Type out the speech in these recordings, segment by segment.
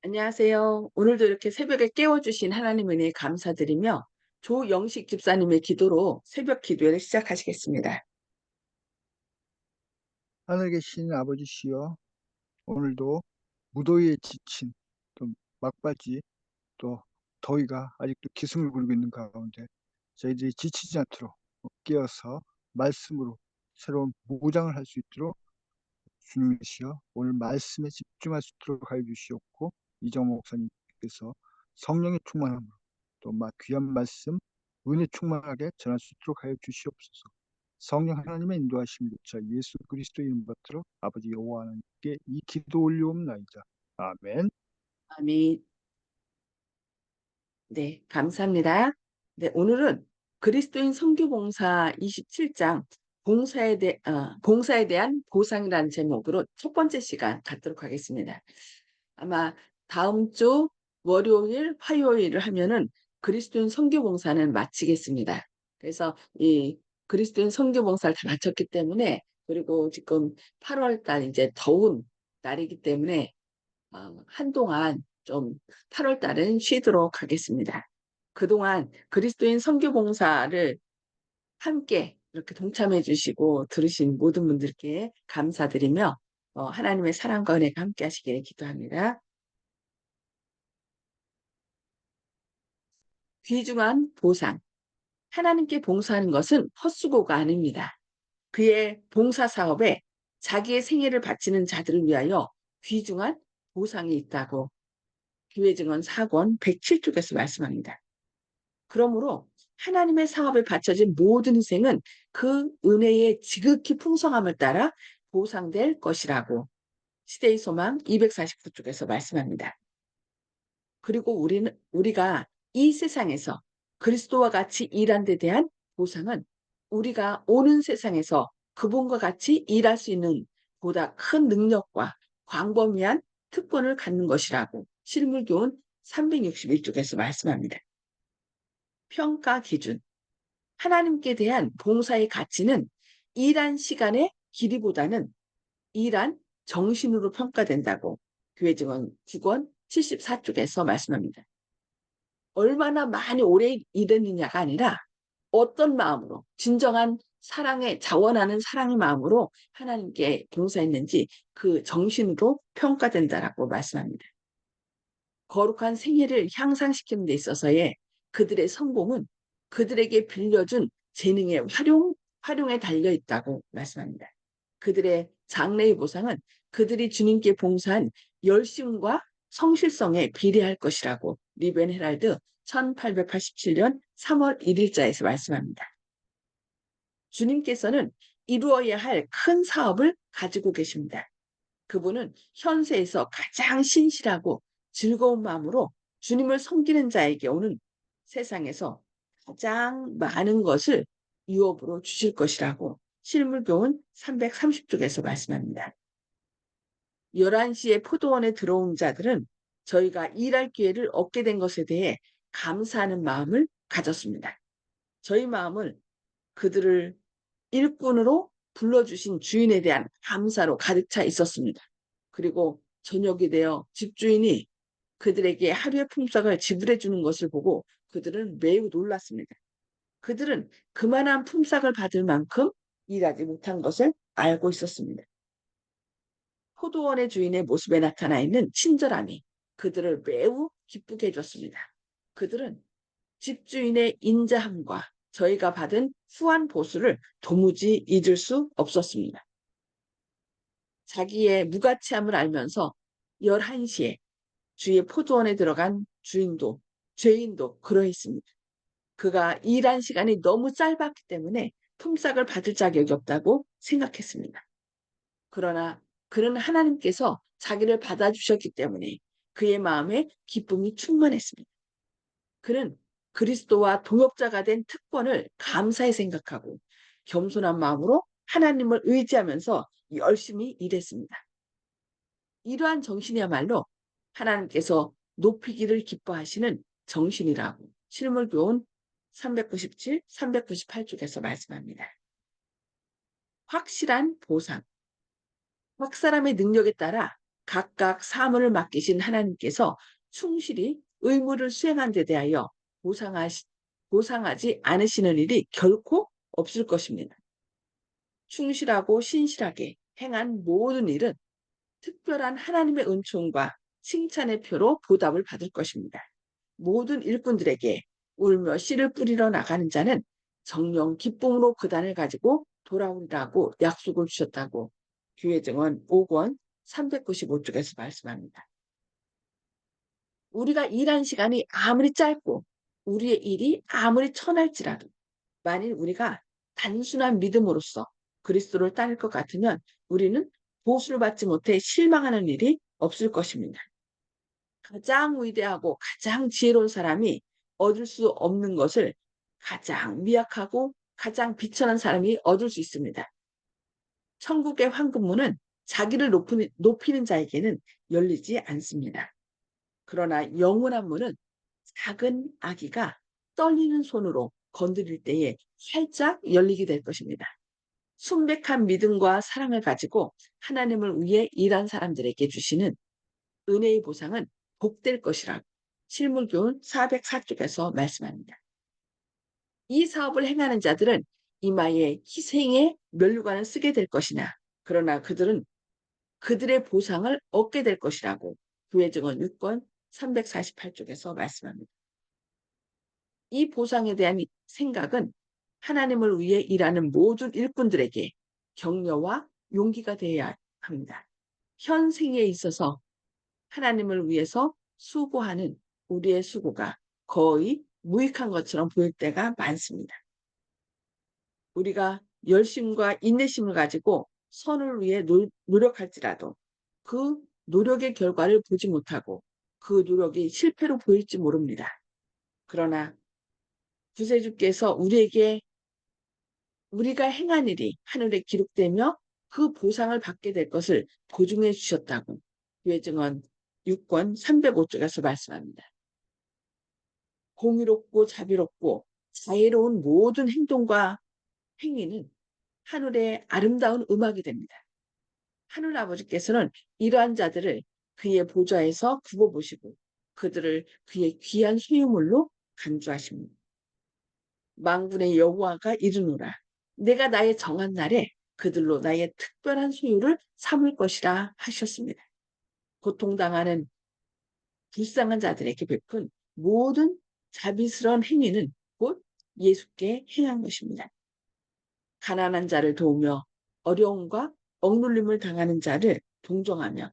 안녕하세요. 오늘도 이렇게 새벽에 깨워주신 하나님 은혜에 감사드리며 조영식 집사님의 기도로 새벽 기도회를 시작하시겠습니다. 하늘에 계신 아버지시여, 오늘도 무더위에 지친 또 막바지 또 더위가 아직도 기승을 부리고 있는 가운데 저희들이 지치지 않도록 깨어서 말씀으로 새로운 무장을 할 수 있도록 주님이시여 오늘 말씀에 집중할 수 있도록 하여 주시옵고, 이정 목사님께서 성령의 충만함으로 또 귀한 말씀 은혜 충만하게 전할 수 있도록 하여 주시옵소서. 성령 하나님의 인도하심을 자 예수 그리스도 이름 받들어 아버지 여호와 하나님께 이 기도 올리옵나이다. 아멘. 아멘. 네, 감사합니다. 네, 오늘은 그리스도인 선교봉사 27장 봉사에 대한 보상이라는 제목으로 첫 번째 시간 갖도록 하겠습니다. 아마 다음 주 월요일, 화요일을 하면은 그리스도인 선교봉사는 마치겠습니다. 그래서 이 그리스도인 선교봉사를 다 마쳤기 때문에, 그리고 지금 8월 달 이제 더운 날이기 때문에 한동안 좀 8월 달은 쉬도록 하겠습니다. 그동안 그리스도인 선교봉사를 함께 이렇게 동참해 주시고 들으신 모든 분들께 감사드리며 하나님의 사랑과 은혜가 함께 하시기를 기도합니다. 귀중한 보상. 하나님께 봉사하는 것은 헛수고가 아닙니다. 그의 봉사 사업에 자기의 생애를 바치는 자들을 위하여 귀중한 보상이 있다고 교회 증언 4권 107쪽에서 말씀합니다. 그러므로 하나님의 사업에 바쳐진 모든 희생은 그 은혜의 지극히 풍성함을 따라 보상될 것이라고 시대의 소망 249쪽에서 말씀합니다. 그리고 우리가 이 세상에서 그리스도와 같이 일한 데 대한 보상은 우리가 오는 세상에서 그분과 같이 일할 수 있는 보다 큰 능력과 광범위한 특권을 갖는 것이라고 실물교훈 361쪽에서 말씀합니다. 평가 기준. 하나님께 대한 봉사의 가치는 일한 시간의 길이보다는 일한 정신으로 평가된다고 교회 증언 9권 74쪽에서 말씀합니다. 얼마나 많이 오래 일했느냐가 아니라 어떤 마음으로, 진정한 사랑에 자원하는 사랑의 마음으로 하나님께 봉사했는지 그 정신으로 평가된다라고 말씀합니다. 거룩한 생애를 향상시키는 데 있어서의 그들의 성공은 그들에게 빌려준 재능의 활용에 달려 있다고 말씀합니다. 그들의 장래의 보상은 그들이 주님께 봉사한 열심과 성실성에 비례할 것이라고 리벤 헤랄드 1887년 3월 1일자에서 말씀합니다. 주님께서는 이루어야 할 큰 사업을 가지고 계십니다. 그분은 현세에서 가장 신실하고 즐거운 마음으로 주님을 섬기는 자에게 오는 세상에서 가장 많은 것을 유업으로 주실 것이라고 실물교훈 330쪽에서 말씀합니다. 11시에 포도원에 들어온 자들은 저희가 일할 기회를 얻게 된 것에 대해 감사하는 마음을 가졌습니다. 저희 마음을 그들을 일꾼으로 불러주신 주인에 대한 감사로 가득 차 있었습니다. 그리고 저녁이 되어 집주인이 그들에게 하루의 품삯을 지불해 주는 것을 보고 그들은 매우 놀랐습니다. 그들은 그만한 품삯을 받을 만큼 일하지 못한 것을 알고 있었습니다. 포도원의 주인의 모습에 나타나 있는 친절함이 그들을 매우 기쁘게 해줬습니다. 그들은 집주인의 인자함과 저희가 받은 후한 보수를 도무지 잊을 수 없었습니다. 자기의 무가치함을 알면서 11시에 주의 포도원에 들어간 죄인도 그러했습니다. 그가 일한 시간이 너무 짧았기 때문에 품삯을 받을 자격이 없다고 생각했습니다. 그러나 그는 하나님께서 자기를 받아주셨기 때문에 그의 마음에 기쁨이 충만했습니다. 그는 그리스도와 동역자가 된 특권을 감사히 생각하고 겸손한 마음으로 하나님을 의지하면서 열심히 일했습니다. 이러한 정신이야말로 하나님께서 높이기를 기뻐하시는 정신이라고 실물교훈 397, 398쪽에서 말씀합니다. 확실한 보상. 각 사람의 능력에 따라 각각 사물을 맡기신 하나님께서 충실히 의무를 수행한 데 대하여 보상하지 않으시는 일이 결코 없을 것입니다. 충실하고 신실하게 행한 모든 일은 특별한 하나님의 은총과 칭찬의 표로 보답을 받을 것입니다. 모든 일꾼들에게 울며 씨를 뿌리러 나가는 자는 정령 기쁨으로 그 단을 가지고 돌아오리라고 약속을 주셨다고 교회 증언 5권 395쪽에서 말씀합니다. 우리가 일한 시간이 아무리 짧고 우리의 일이 아무리 천할지라도 만일 우리가 단순한 믿음으로써 그리스도를 따를 것 같으면 우리는 보수를 받지 못해 실망하는 일이 없을 것입니다. 가장 위대하고 가장 지혜로운 사람이 얻을 수 없는 것을 가장 미약하고 가장 비천한 사람이 얻을 수 있습니다. 천국의 황금문은 자기를 높이는 자에게는 열리지 않습니다. 그러나 영원한 문은 작은 아기가 떨리는 손으로 건드릴 때에 활짝 열리게 될 것입니다. 순백한 믿음과 사랑을 가지고 하나님을 위해 일한 사람들에게 주시는 은혜의 보상은 복될 것이라고 실물교훈 404쪽에서 말씀합니다. 이 사업을 행하는 자들은 이마에 희생의 면류관을 쓰게 될 것이나 그러나 그들은 그들의 보상을 얻게 될 것이라고 교회 증언 6권 348쪽에서 말씀합니다. 이 보상에 대한 생각은 하나님을 위해 일하는 모든 일꾼들에게 격려와 용기가 되어야 합니다. 현 생에 있어서 하나님을 위해서 수고하는 우리의 수고가 거의 무익한 것처럼 보일 때가 많습니다. 우리가 열심과 인내심을 가지고 선을 위해 노력할지라도 그 노력의 결과를 보지 못하고 그 노력이 실패로 보일지 모릅니다. 그러나 구세주께서 우리에게 우리가 행한 일이 하늘에 기록되며 그 보상을 받게 될 것을 보증해 주셨다고 교회 증언 6권 305쪽에서 말씀합니다. 공의롭고 자비롭고 자애로운 모든 행동과 행위는 하늘의 아름다운 음악이 됩니다. 하늘 아버지께서는 이러한 자들을 그의 보좌에서 굽어보시고 그들을 그의 귀한 소유물로 간주하십니다. 만군의 여호와가 이르노라. 내가 나의 정한 날에 그들로 나의 특별한 소유를 삼을 것이라 하셨습니다. 고통당하는 불쌍한 자들에게 베푼 모든 자비스러운 행위는 곧 예수께 행한 것입니다. 가난한 자를 도우며 어려움과 억눌림을 당하는 자를 동정하며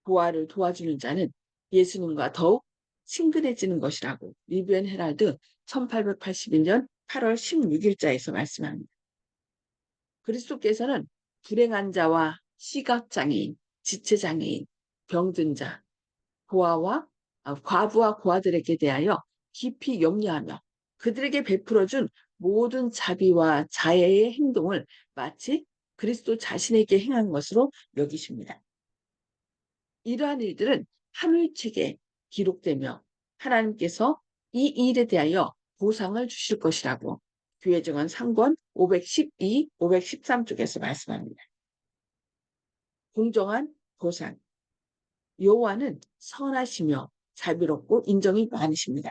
부활을 도와주는 자는 예수님과 더욱 친근해지는 것이라고 리비언 헤랄드 1881년 8월 16일자에서 말씀합니다. 그리스도께서는 불행한 자와 시각장애인, 지체장애인, 병든 자, 과부와 고아들에게 대하여 깊이 염려하며 그들에게 베풀어준 모든 자비와 자애의 행동을 마치 그리스도 자신에게 행한 것으로 여기십니다. 이러한 일들은 하늘책에 기록되며 하나님께서 이 일에 대하여 보상을 주실 것이라고 교회 증언 3권 512, 513쪽에서 말씀합니다. 공정한 보상. 여호와는 선하시며 자비롭고 인정이 많으십니다.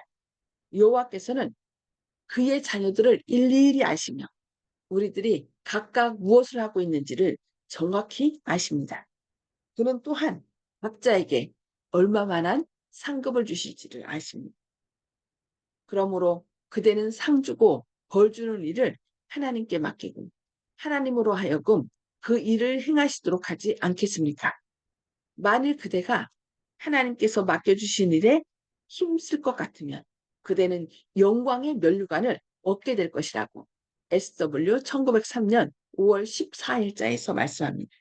여호와께서는 그의 자녀들을 일일이 아시며 우리들이 각각 무엇을 하고 있는지를 정확히 아십니다. 그는 또한 각자에게 얼마만한 상급을 주실지를 아십니다. 그러므로 그대는 상 주고 벌 주는 일을 하나님께 맡기고 하나님으로 하여금 그 일을 행하시도록 하지 않겠습니까? 만일 그대가 하나님께서 맡겨주신 일에 힘쓸 것 같으면 그대는 영광의 면류관을 얻게 될 것이라고 SW 1903년 5월 14일자에서 말씀합니다.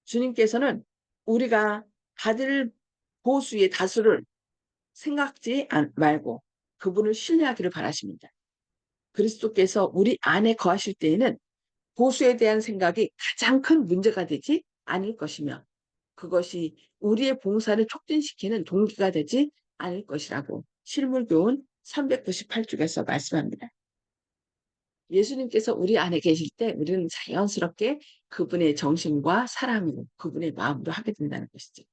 주님께서는 우리가 받을 보수의 다수를 생각지 말고 그분을 신뢰하기를 바라십니다. 그리스도께서 우리 안에 거하실 때에는 보수에 대한 생각이 가장 큰 문제가 되지 않을 것이며 그것이 우리의 봉사를 촉진시키는 동기가 되지 않을 것이라고 실물교훈 398쪽에서 말씀합니다. 예수님께서 우리 안에 계실 때 우리는 자연스럽게 그분의 정신과 사랑으로 그분의 마음으로 하게 된다는 것이죠.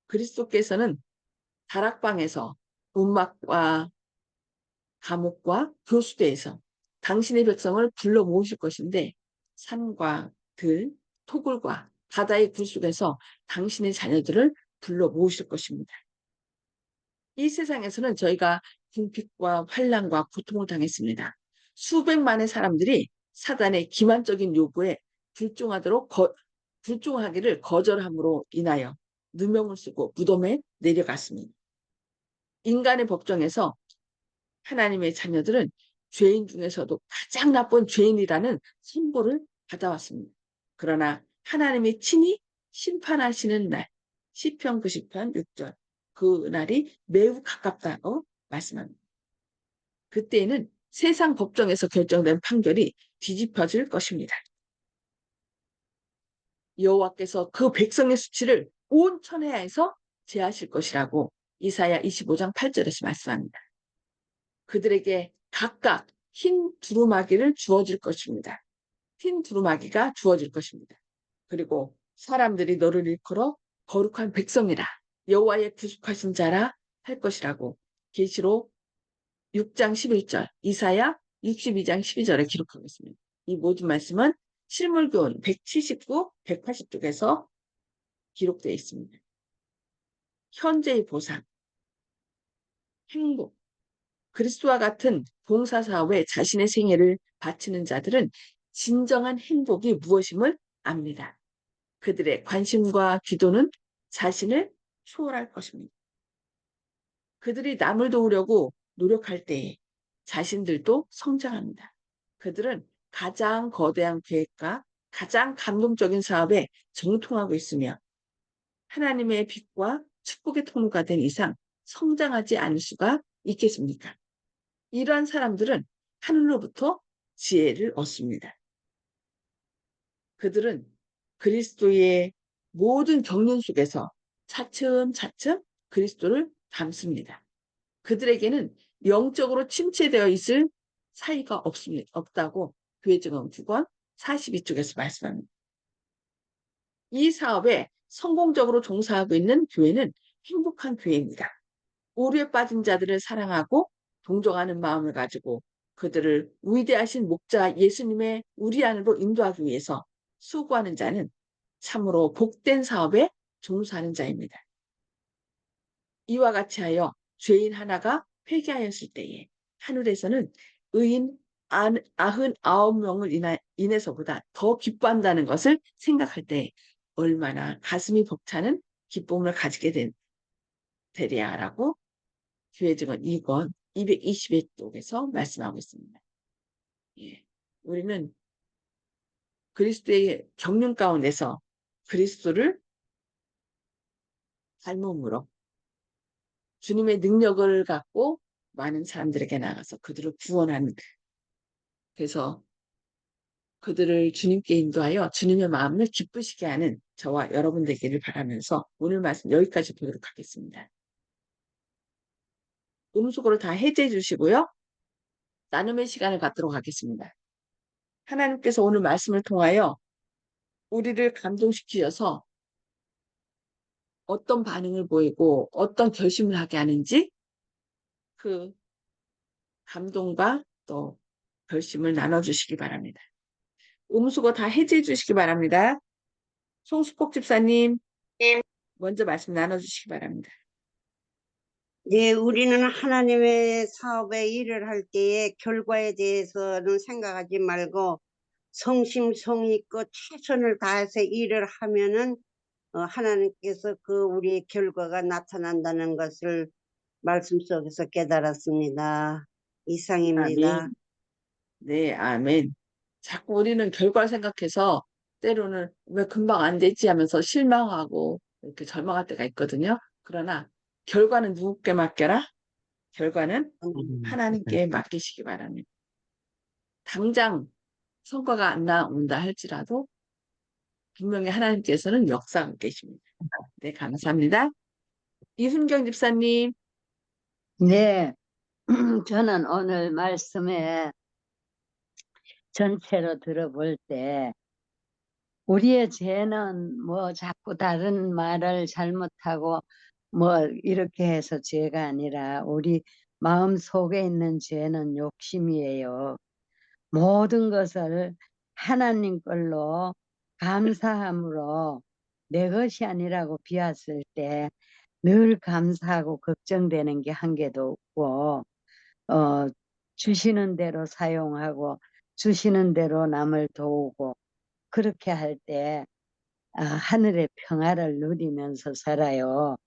그리스도께서는 다락방에서 문막과 감옥과 교수대에서 당신의 백성을 불러 모으실 것인데 산과 들, 토굴과 바다의 굴 속에서 당신의 자녀들을 불러 모으실 것입니다. 이 세상에서는 저희가 궁핍과 환란과 고통을 당했습니다. 수백만의 사람들이 사단의 기만적인 요구에 불종하기를 거절함으로 인하여 누명을 쓰고 무덤에 내려갔습니다. 인간의 법정에서 하나님의 자녀들은 죄인 중에서도 가장 나쁜 죄인이라는 선고를 받아왔습니다. 그러나 하나님의 친히 심판하시는 날, 시편 90편 6절, 그 날이 매우 가깝다고 말씀합니다. 그때에는 세상 법정에서 결정된 판결이 뒤집혀질 것입니다. 여호와께서 그 백성의 수치를 온 천하에서 제하실 것이라고 이사야 25장 8절에서 말씀합니다. 그들에게 각각 흰 두루마기를 주어질 것입니다. 흰 두루마기가 주어질 것입니다. 그리고 사람들이 너를 일컬어 거룩한 백성이라 여호와의 구속하신 자라 할 것이라고 계시록 6장 11절, 이사야 62장 12절에 기록하고 있습니다. 이 모든 말씀은 실물교훈 179, 180쪽에서 기록되어 있습니다. 현재의 보상, 행복, 그리스도와 같은 봉사사업에 자신의 생애를 바치는 자들은 진정한 행복이 무엇임을 압니다. 그들의 관심과 기도는 자신을 초월할 것입니다. 그들이 남을 도우려고 노력할 때에 자신들도 성장합니다. 그들은 가장 거대한 계획과 가장 감동적인 사업에 정통하고 있으며 하나님의 빛과 축복의 통로가 된 이상 성장하지 않을 수가 있겠습니까? 이러한 사람들은 하늘로부터 지혜를 얻습니다. 그들은 그리스도의 모든 경륜 속에서 차츰차츰 그리스도를 닮습니다. 그들에게는 영적으로 침체되어 있을 사이가 없다고 교회증언 9권 42쪽에서 말씀합니다. 이 사업에 성공적으로 종사하고 있는 교회는 행복한 교회입니다. 오류에 빠진 자들을 사랑하고 동정하는 마음을 가지고 그들을 위대하신 목자 예수님의 우리 안으로 인도하기 위해서 수고하는 자는 참으로 복된 사업에 종사하는 자입니다. 이와 같이 하여 죄인 하나가 회개하였을 때에 하늘에서는 의인 99명을 인해서보다 더 기뻐한다는 것을 생각할 때 얼마나 가슴이 벅차는 기쁨을 가지게 되랴라고 교회증언 2권 221쪽에서 말씀하고 있습니다. 예. 우리는 그리스도의 경륜 가운데서 그리스도를 닮음으로 주님의 능력을 갖고 많은 사람들에게 나가서 그들을 구원하는, 그래서 그들을 주님께 인도하여 주님의 마음을 기쁘시게 하는 저와 여러분 되기를 바라면서 오늘 말씀 여기까지 보도록 하겠습니다. 음속으로 다 해제해 주시고요. 나눔의 시간을 갖도록 하겠습니다. 하나님께서 오늘 말씀을 통하여 우리를 감동시키셔서 어떤 반응을 보이고 어떤 결심을 하게 하는지 그 감동과 또 결심을 나눠주시기 바랍니다. 음수거 다 해제해 주시기 바랍니다. 송수폭 집사님, 먼저 말씀 나눠주시기 바랍니다. 네, 우리는 하나님의 사업에 일을 할 때에 결과에 대해서는 생각하지 말고 성심성의껏 최선을 다해서 일을 하면은 하나님께서 그 우리의 결과가 나타난다는 것을 말씀 속에서 깨달았습니다. 이상입니다. 아멘. 네, 아멘. 자꾸 우리는 결과를 생각해서 때로는 왜 금방 안 되지 하면서 실망하고 이렇게 절망할 때가 있거든요. 그러나 결과는 누구께 맡겨라? 결과는 하나님께 맡기시기 바랍니다. 당장 성과가 안 나온다 할지라도 분명히 하나님께서는 역사하고 계십니다. 네, 감사합니다. 이순경 집사님. 네, 저는 오늘 말씀에 전체로 들어볼 때 우리의 죄는 뭐 자꾸 다른 말을 잘못하고 뭐 이렇게 해서 죄가 아니라 우리 마음 속에 있는 죄는 욕심이에요. 모든 것을 하나님 걸로 감사함으로 내 것이 아니라고 비웠을 때 늘 감사하고 걱정되는 게 한 개도 없고 어, 주시는 대로 사용하고 주시는 대로 남을 도우고 그렇게 할 때 하늘의 평화를 누리면서 살아요.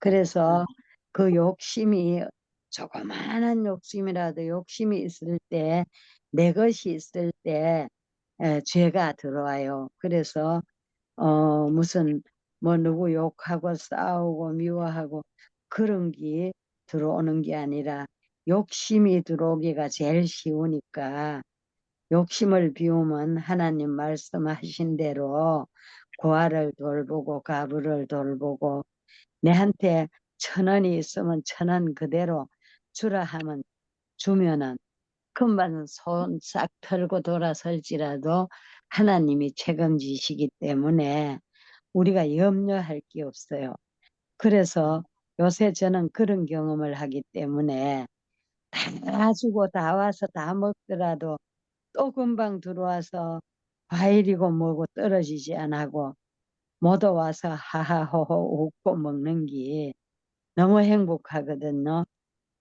그래서 그 욕심이 조그마한 욕심이라도 욕심이 있을 때 내 것이 있을 때 죄가 들어와요. 그래서 무슨 뭐 누구 욕하고 싸우고 미워하고 그런 게 들어오는 게 아니라 욕심이 들어오기가 제일 쉬우니까 욕심을 비우면 하나님 말씀하신 대로 고아를 돌보고 가부를 돌보고 내한테 1,000원이 있으면 1,000원 그대로 주라 하면 주면은 금방 손 싹 털고 돌아설지라도 하나님이 책임지시기 때문에 우리가 염려할 게 없어요. 그래서 요새 저는 그런 경험을 하기 때문에 다 주고 다 와서 다 먹더라도 또 금방 들어와서 과일이고 뭐고 떨어지지 않고 모두 와서 하하호호 웃고 먹는 게 너무 행복하거든요.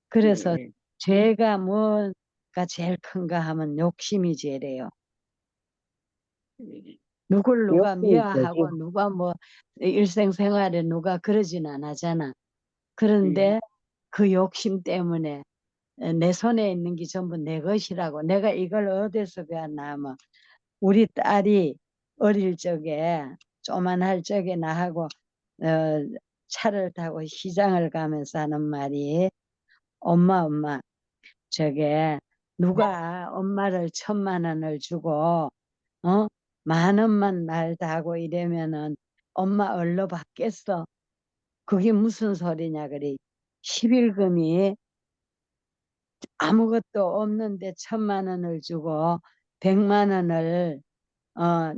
그래서 예, 죄가 뭐가 제일 큰가 하면 욕심이 죄래요. 예. 누굴 누가 욕심이 죄지. 미워하고 누가 뭐 일생생활에 누가 그러진 않잖아. 예. 그런데 그 욕심 때문에 내 손에 있는 게 전부 내 것이라고 내가 이걸 어디서 배웠나 하면 우리 딸이 어릴 적에 조만할 적에 나하고 차를 타고 시장을 가면서 하는 말이 엄마 저게 누가 엄마를 1,000만 원을 주고 어? 10,000원만 날다고 이러면은 엄마 얼로 받겠어. 그게 무슨 소리냐 그래. 11금이 아무것도 없는데 1,000만 원을 주고 100만 원을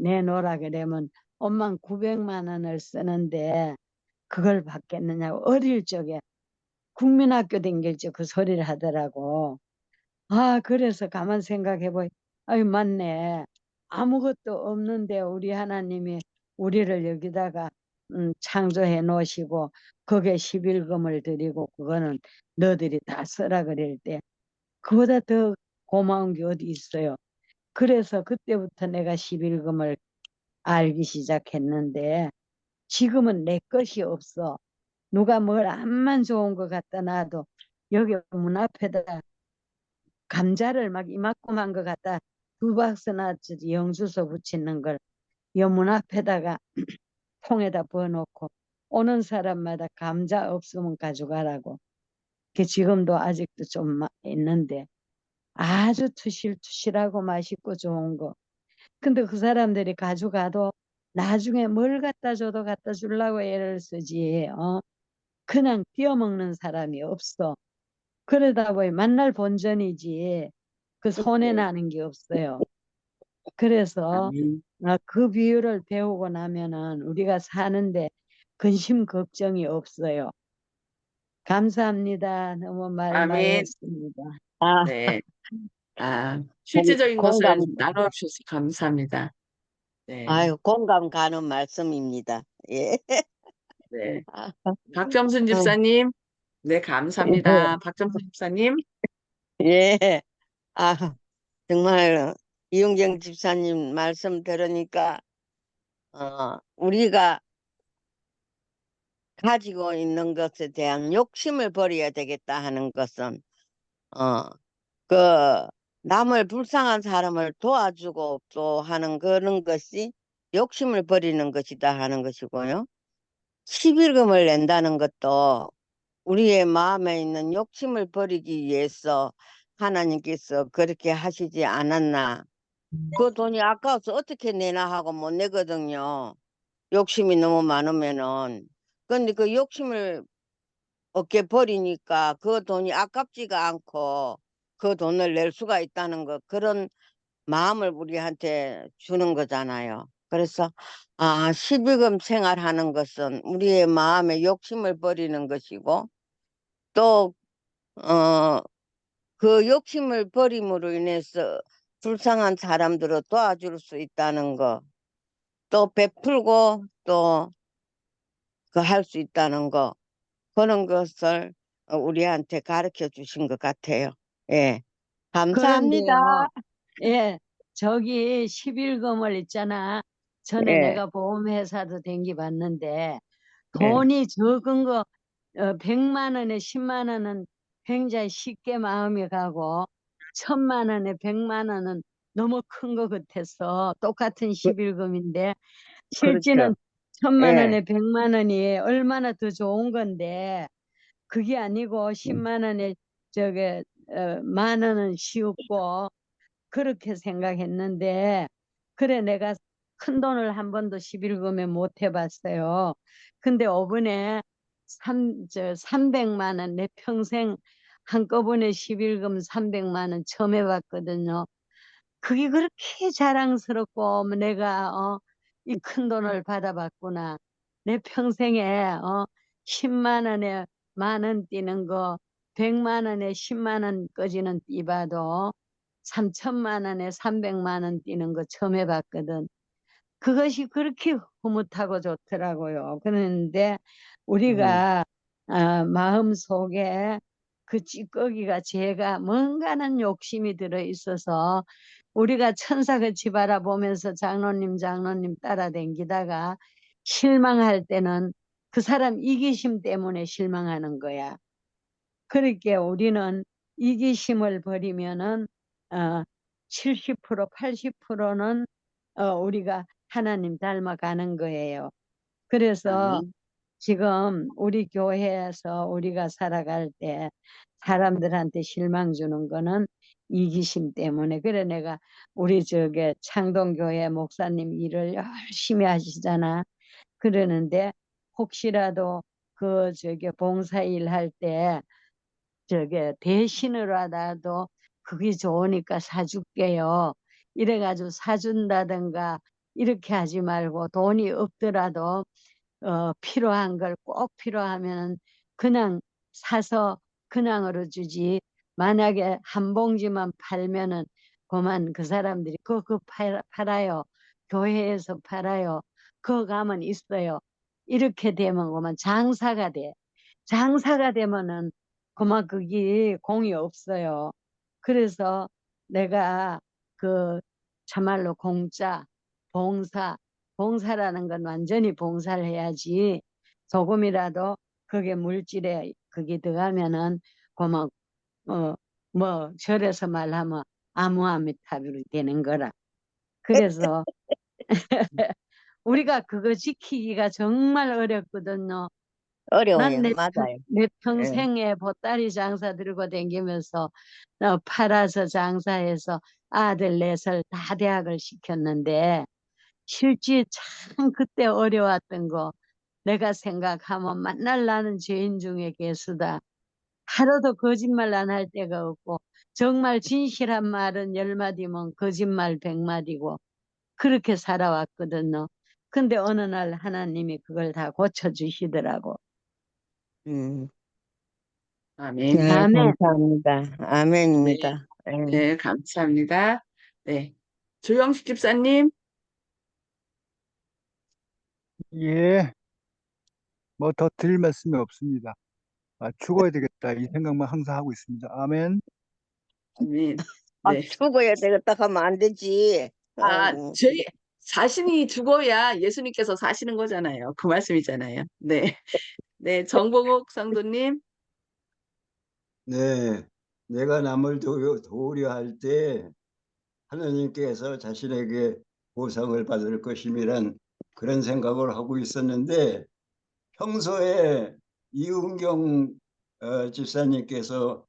내놓으라 그러면 엄마는 900만 원을 쓰는데 그걸 받겠느냐고 어릴 적에 국민학교 댕길 적 그 소리를 하더라고. 그래서 가만 생각해 보니 아이 맞네. 아무것도 없는데 우리 하나님이 우리를 여기다가 창조해 놓으시고 거기에 11금을 드리고 그거는 너들이 다 쓰라 그럴 때 그보다 더 고마운 게 어디 있어요. 그래서 그때부터 내가 11금을 알기 시작했는데 지금은 내 것이 없어. 누가 뭘 암만 좋은 것 갖다 놔도 여기 문 앞에다 감자를 막 이만큼한 것 갖다 2박스나 영주소 붙이는 걸 여 문 앞에다가 통에다 부어놓고 오는 사람마다 감자 없으면 가져가라고. 그 지금도 아직도 좀 있는데 아주 투실투실하고 맛있고 좋은 거. 근데 그 사람들이 가져가도 나중에 뭘 갖다 줘도 갖다 주려고 애를 쓰지. 그냥 띄어먹는 사람이 없어. 그러다 보니 만날 본전이지 그 손해 나는 게 없어요. 그래서 아멘. 그 비유를 배우고 나면은 우리가 사는데 근심 걱정이 없어요. 감사합니다. 너무 말 많이 아멘. 했습니다. 네. 실제적인 것을 공감, 나눠주셔서 감사합니다. 네. 아유, 공감 가는 말씀입니다. 예. 네. 아, 박점순 집사님, 네, 감사합니다. 박점순 집사님, 예. 아, 정말 이용경 집사님 말씀 들으니까 우리가 가지고 있는 것에 대한 욕심을 버려야 되겠다 하는 것은 어, 그 남을 불쌍한 사람을 도와주고 또 하는 그런 것이 욕심을 버리는 것이다 하는 것이고요. 11금을 낸다는 것도 우리의 마음에 있는 욕심을 버리기 위해서 하나님께서 그렇게 하시지 않았나. 그 돈이 아까워서 어떻게 내나 하고 못 내거든요. 욕심이 너무 많으면은. 근데 그 욕심을 어깨 버리니까 그 돈이 아깝지가 않고 그 돈을 낼 수가 있다는 것. 그런 마음을 우리한테 주는 거잖아요. 그래서 12금 생활하는 것은 우리의 마음의 욕심을 버리는 것이고 또 그 욕심을 버림으로 인해서 불쌍한 사람들을 도와줄 수 있다는 거, 또 베풀고 또 그 할 수 있다는 거, 그런 것을 우리한테 가르쳐 주신 것 같아요. 예, 감사합니다. 그런데요, 예, 저기 11금을 있잖아. 전에 예, 내가 보험회사도 댕기 봤는데, 예, 돈이 적은 거, 100만 원에 10만 원은 굉장히 쉽게 마음이 가고, 1000만 원에 100만 원은 너무 큰 거 같아서, 똑같은 그, 11금인데, 실제는 그렇죠. 1000만 예, 원에 100만 원이 얼마나 더 좋은 건데, 그게 아니고 10만 원에 저게 만 원은 쉬웠고 그렇게 생각했는데 그래 내가 큰 돈을 한 번도 11금에 못 해봤어요. 근데 이번에 300만 원 내 평생 한꺼번에 11금 300만 원 처음 해봤거든요. 그게 그렇게 자랑스럽고 내가 이 큰 돈을 받아봤구나. 내 평생에 10만 원에 만 원 뛰는 거 100만 원에 10만 원까지는 뛰봐도 3천만 원에 300만 원 뛰는 거 처음 해봤거든. 그것이 그렇게 흐뭇하고 좋더라고요. 그런데 우리가 마음 속에 그 찌꺼기가 제가 뭔가는 욕심이 들어 있어서 우리가 천사같이 바라보면서 장로님 따라다니다가 실망할 때는 그 사람 이기심 때문에 실망하는 거야. 그렇게 우리는 이기심을 버리면은 70% 80%는 우리가 하나님 닮아가는 거예요. 그래서 아멘. 지금 우리 교회에서 우리가 살아갈 때 사람들한테 실망 주는 거는 이기심 때문에. 그래 내가 우리 저게 창동교회 목사님 일을 열심히 하시잖아. 그러는데 혹시라도 그 저게 봉사일 할때 저게 대신으로 하다도 그게 좋으니까 사줄게요. 이래가지고 사준다든가 이렇게 하지 말고 돈이 없더라도 필요한 걸 꼭 필요하면은 그냥 사서 그냥으로 주지. 만약에 한 봉지만 팔면은 그만 그 사람들이 그거 팔아요. 교회에서 팔아요. 그거 가면 있어요. 이렇게 되면 그만 장사가 돼. 장사가 되면은 그만 그게 공이 없어요. 그래서 내가 그 참말로 공짜, 봉사, 봉사라는 건 완전히 봉사를 해야지 조금이라도 그게 물질에 그게 들어가면은 그만 뭐 절에서 말하면 아무아미타불이 되는 거라. 그래서 우리가 그거 지키기가 정말 어렵거든요. 난 어려워요. 내 맞아요. 내 예. 평생에 보따리 장사 들고 다니면서 팔아서 장사해서 아들 넷을 다 대학을 시켰는데 실제 참 그때 어려웠던 거 내가 생각하면 만날 나는 죄인 중에 괴수다. 하루도 거짓말 안 할 데가 없고 정말 진실한 말은 10마디면 거짓말 100마디고 그렇게 살아왔거든요. 근데 어느 날 하나님이 그걸 다 고쳐주시더라고. 음. 아멘. 네, 아멘. 감사합니다. 네, 아멘입니다. 예. 네, 감사합니다. 네, 조영식 집사님. 예, 뭐 더 드릴 말씀이 없습니다. 죽어야 되겠다 이 생각만 항상 하고 있습니다. 아멘. 아멘. 네. 죽어야 되겠다 하면 안 되지. 아이고. 저희 자신이 죽어야 예수님께서 사시는 거잖아요. 그 말씀이잖아요. 네, 네, 정봉옥 성도님. 네, 내가 남을 도우려 할 때 하나님께서 자신에게 보상을 받을 것임이란 그런 생각을 하고 있었는데 평소에 이은경 집사님께서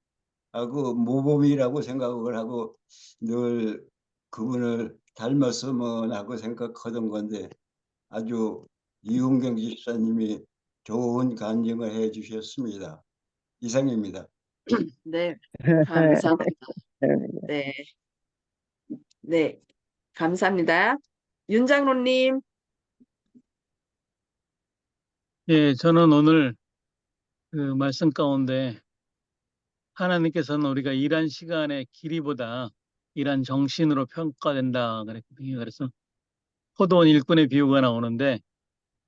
하고 모범이라고 생각을 하고 늘 그분을 닮았으면 하고 생각하던 건데 아주 이은경 집사님이 좋은 간증을 해 주셨습니다. 이상입니다. 네, 감사합니다. 네, 네, 감사합니다. 윤장로님, 예, 저는 오늘 그 말씀 가운데 하나님께서는 우리가 일한 시간의 길이보다 일한 정신으로 평가된다 그랬거든요. 그래서 포도원 일꾼의 비유가 나오는데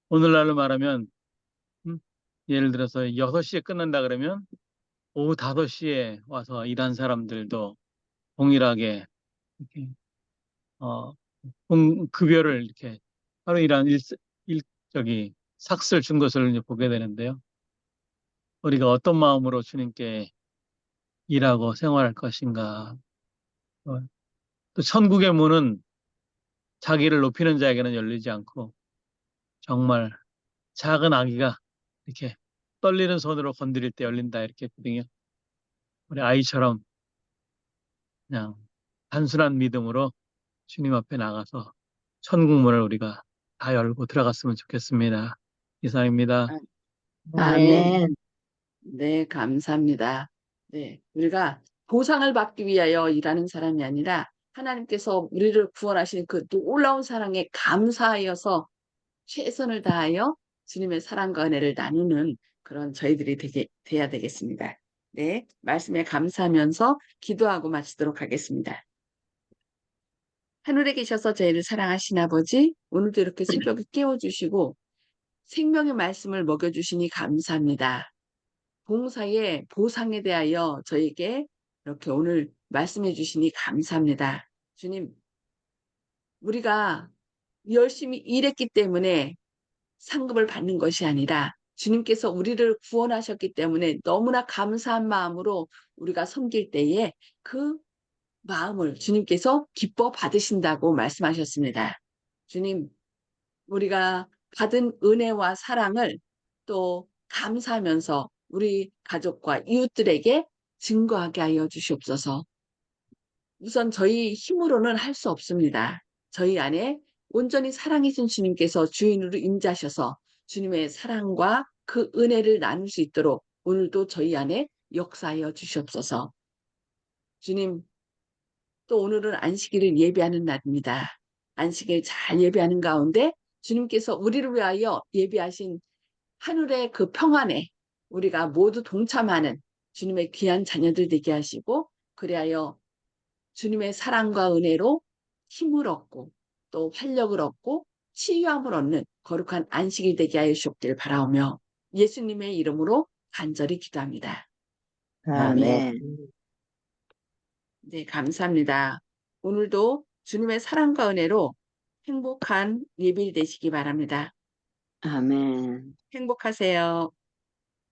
오늘날로 말하면 예를 들어서 6시에 끝난다 그러면 오후 5시에 와서 일한 사람들도 동일하게 이렇게 어, 급여를 이렇게 하루 일한 저기 삭스를 준 것을 이제 보게 되는데요. 우리가 어떤 마음으로 주님께 일하고 생활할 것인가. 어, 또 천국의 문은 자기를 높이는 자에게는 열리지 않고 정말 작은 아기가 이렇게 떨리는 손으로 건드릴 때 열린다 이렇게 했거든요. 우리 아이처럼 그냥 단순한 믿음으로 주님 앞에 나가서 천국 문을 우리가 다 열고 들어갔으면 좋겠습니다. 이상입니다. 아멘. 아멘. 네, 감사합니다. 네, 우리가 보상을 받기 위하여 일하는 사람이 아니라 하나님께서 우리를 구원하신 그 놀라운 사랑에 감사하여서 최선을 다하여 주님의 사랑과 은혜를 나누는 그런 저희들이 돼야 되겠습니다. 네, 말씀에 감사하면서 기도하고 마치도록 하겠습니다. 하늘에 계셔서 저희를 사랑하신 아버지, 오늘도 이렇게 새벽에 깨워주시고 생명의 말씀을 먹여주시니 감사합니다. 봉사의 보상에 대하여 저에게 이렇게 오늘 말씀해 주시니 감사합니다. 주님, 우리가 열심히 일했기 때문에 상급을 받는 것이 아니라 주님께서 우리를 구원하셨기 때문에 너무나 감사한 마음으로 우리가 섬길 때에 그 마음을 주님께서 기뻐 받으신다고 말씀하셨습니다. 주님, 우리가 받은 은혜와 사랑을 또 감사하면서 우리 가족과 이웃들에게 증거하게 하여 주시옵소서. 우선 저희 힘으로는 할 수 없습니다. 저희 안에 온전히 사랑이신 주님께서 주인으로 임자셔서 주님의 사랑과 그 은혜를 나눌 수 있도록 오늘도 저희 안에 역사하여 주시옵소서. 주님, 또 오늘은 안식일을 예배하는 날입니다. 안식일 잘 예배하는 가운데 주님께서 우리를 위하여 예배하신 하늘의 그 평안에 우리가 모두 동참하는 주님의 귀한 자녀들 되게 하시고 그리하여 주님의 사랑과 은혜로 힘을 얻고 또 활력을 얻고 치유함을 얻는 거룩한 안식일 되게 하여 주옵기를 바라오며 예수님의 이름으로 간절히 기도합니다. 아멘. 네, 감사합니다. 오늘도 주님의 사랑과 은혜로 행복한 예bil 되시기 바랍니다. 아멘. 행복하세요.